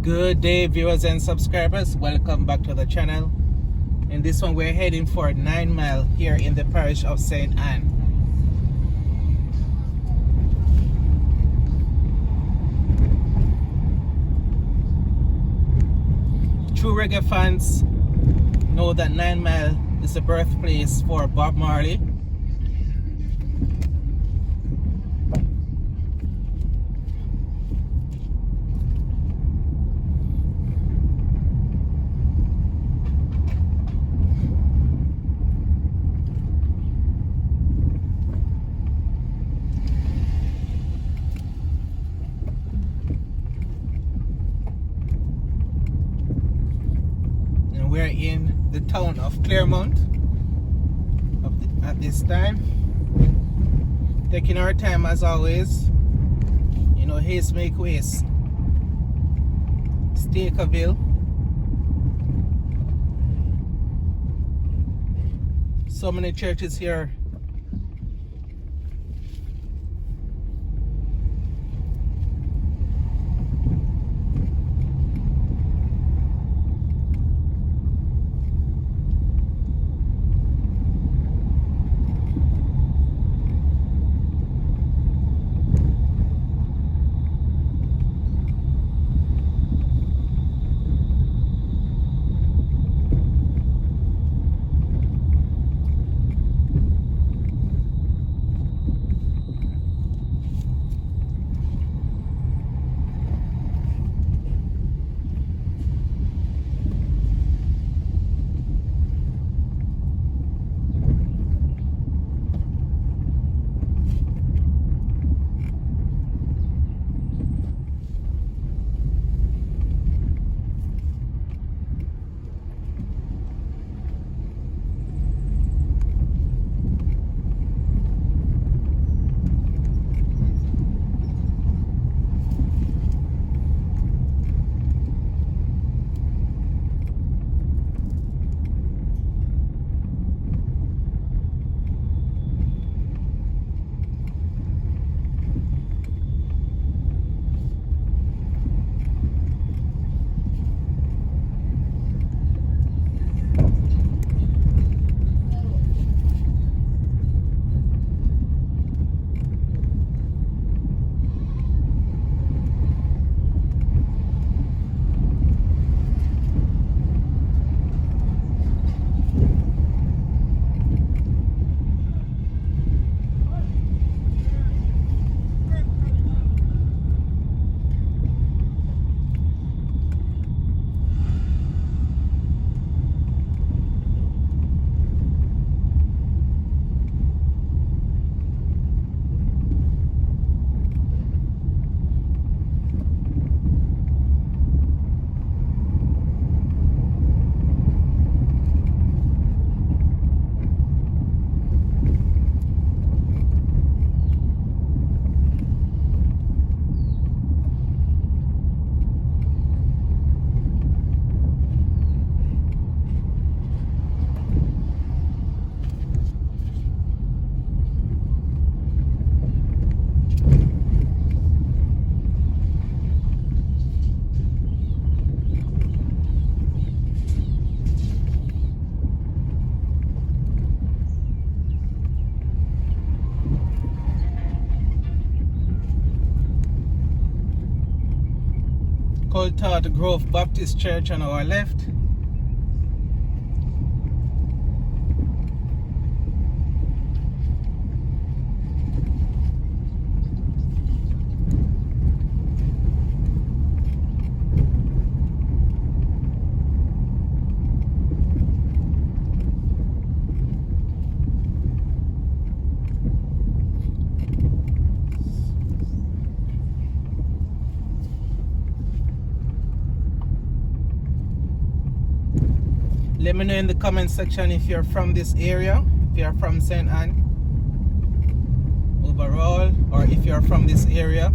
Good day, viewers and subscribers. Welcome back to the channel. In this one, we're heading for 9 Mile here in the parish of St. Anne. True reggae fans know that 9 Mile is the birthplace for Bob Marley. We're in the town of Claremont at this time. Taking our time as always. You know, haste make waste. Stakerville. So many churches here. Coulthard Grove Baptist Church on our left. Let me know in the comment section if you're from this area, if you're from St. Anne overall, or if you're from this area.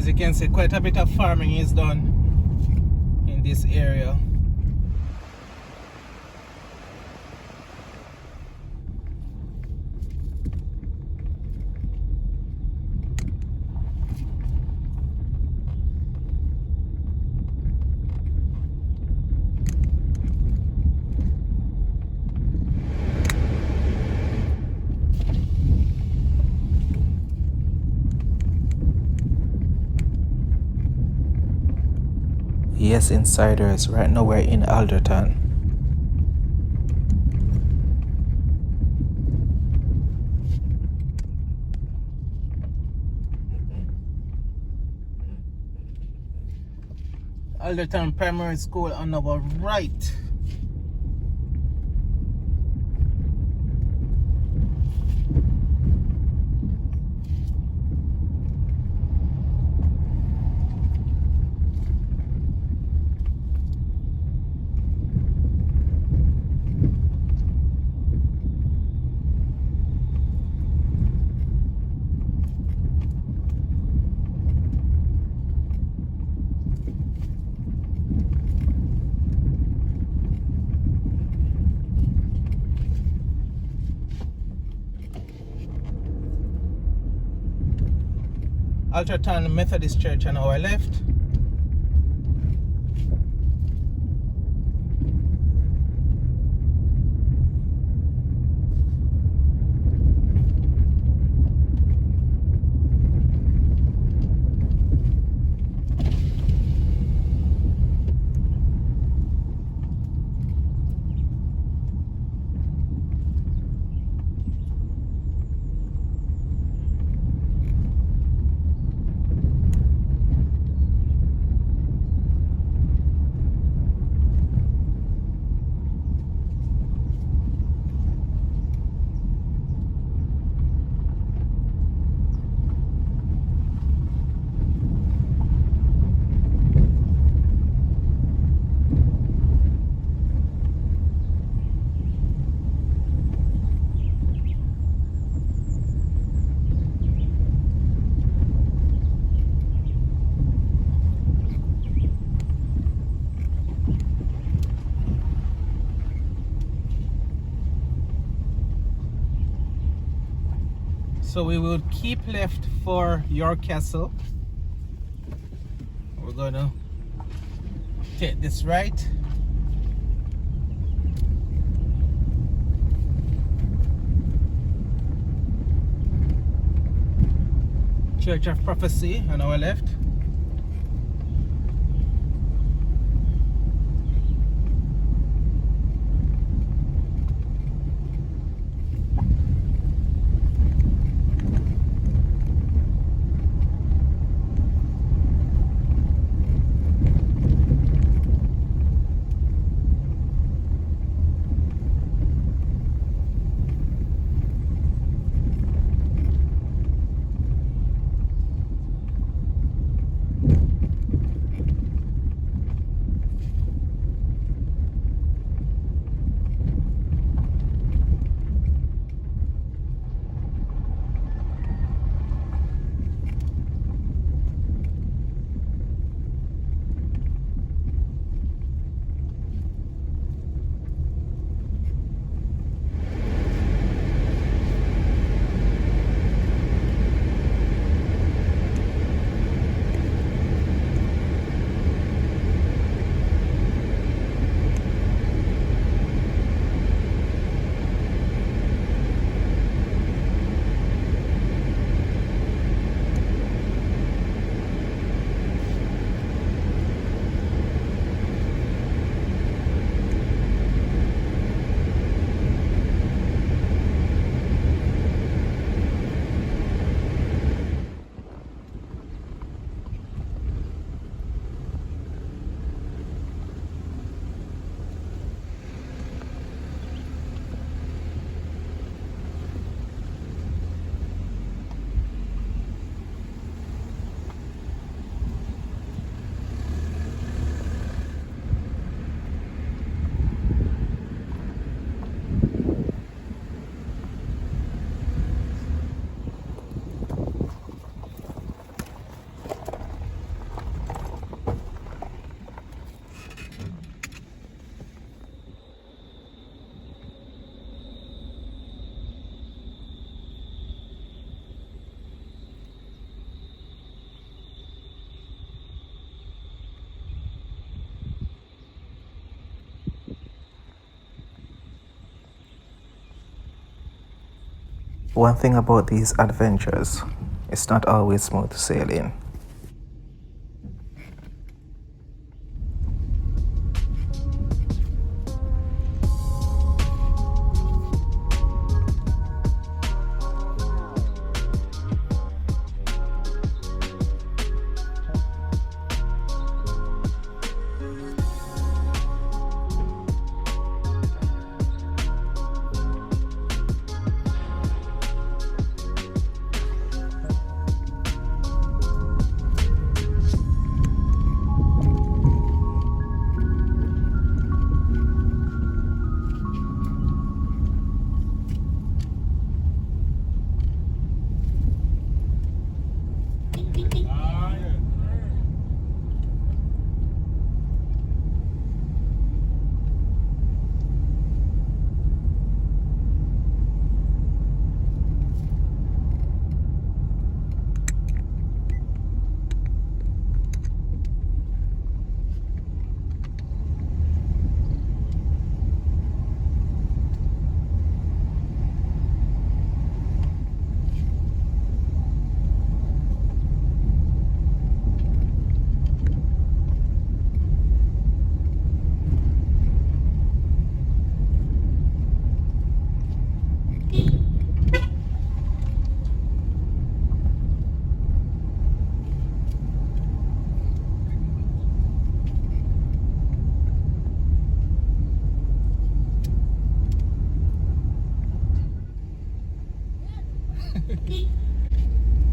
As you can see, quite a bit of farming is done in this area. Yes, insiders, right now we're in Alderton. Alderton Primary School on our right. Alderton Methodist Church on our left. So we will keep left for York Castle. We're gonna take this right. Church of Prophecy on our left. One thing about these adventures, it's not always smooth sailing.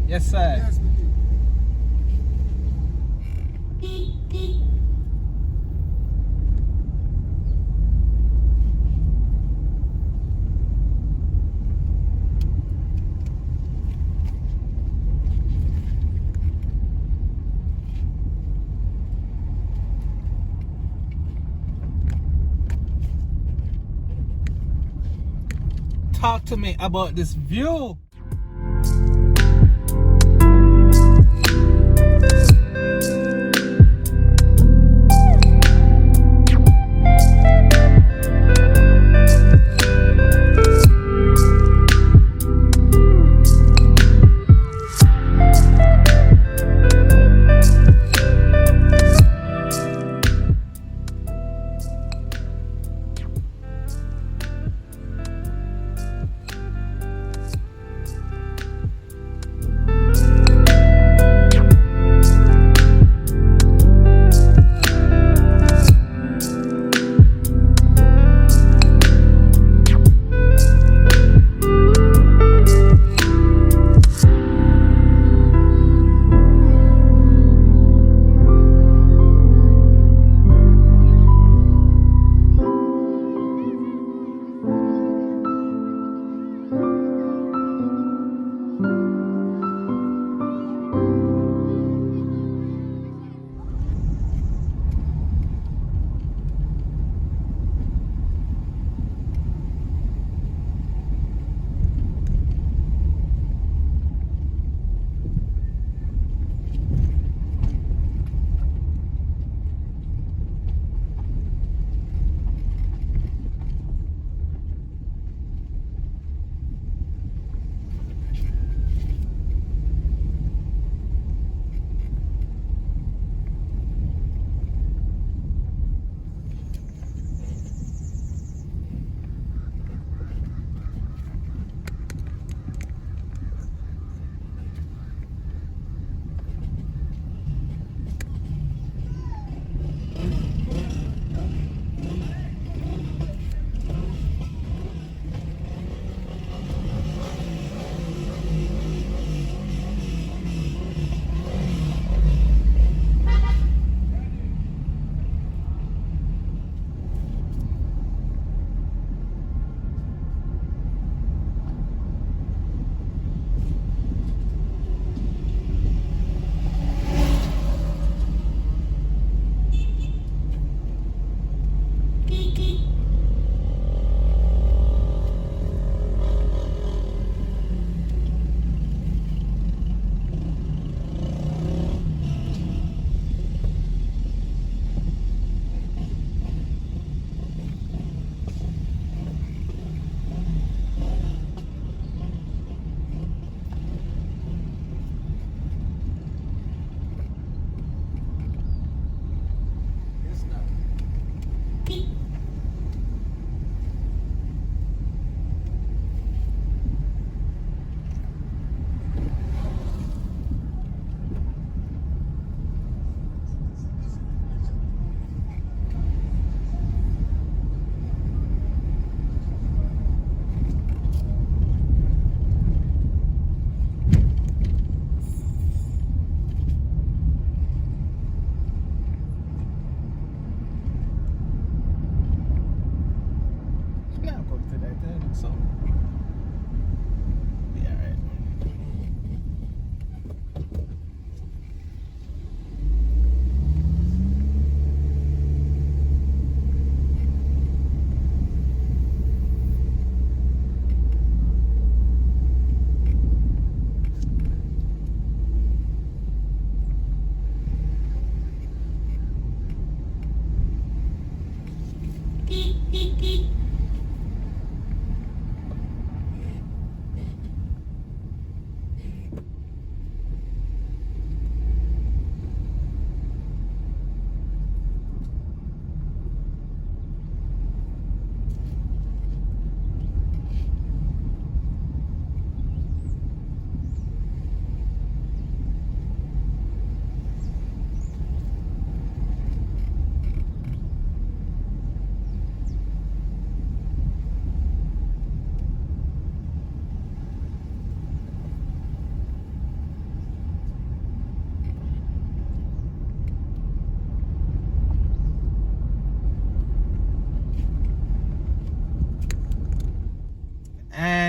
Yes, sir. Yes, talk to me about this view.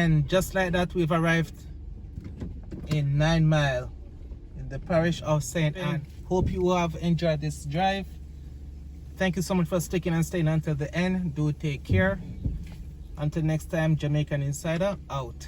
And just like that, we've arrived in 9 Mile in the parish of St. Anne. Hope you have enjoyed this drive. Thank you so much for sticking and staying until the end. Do take care. Until next time, Jamaican Insider out.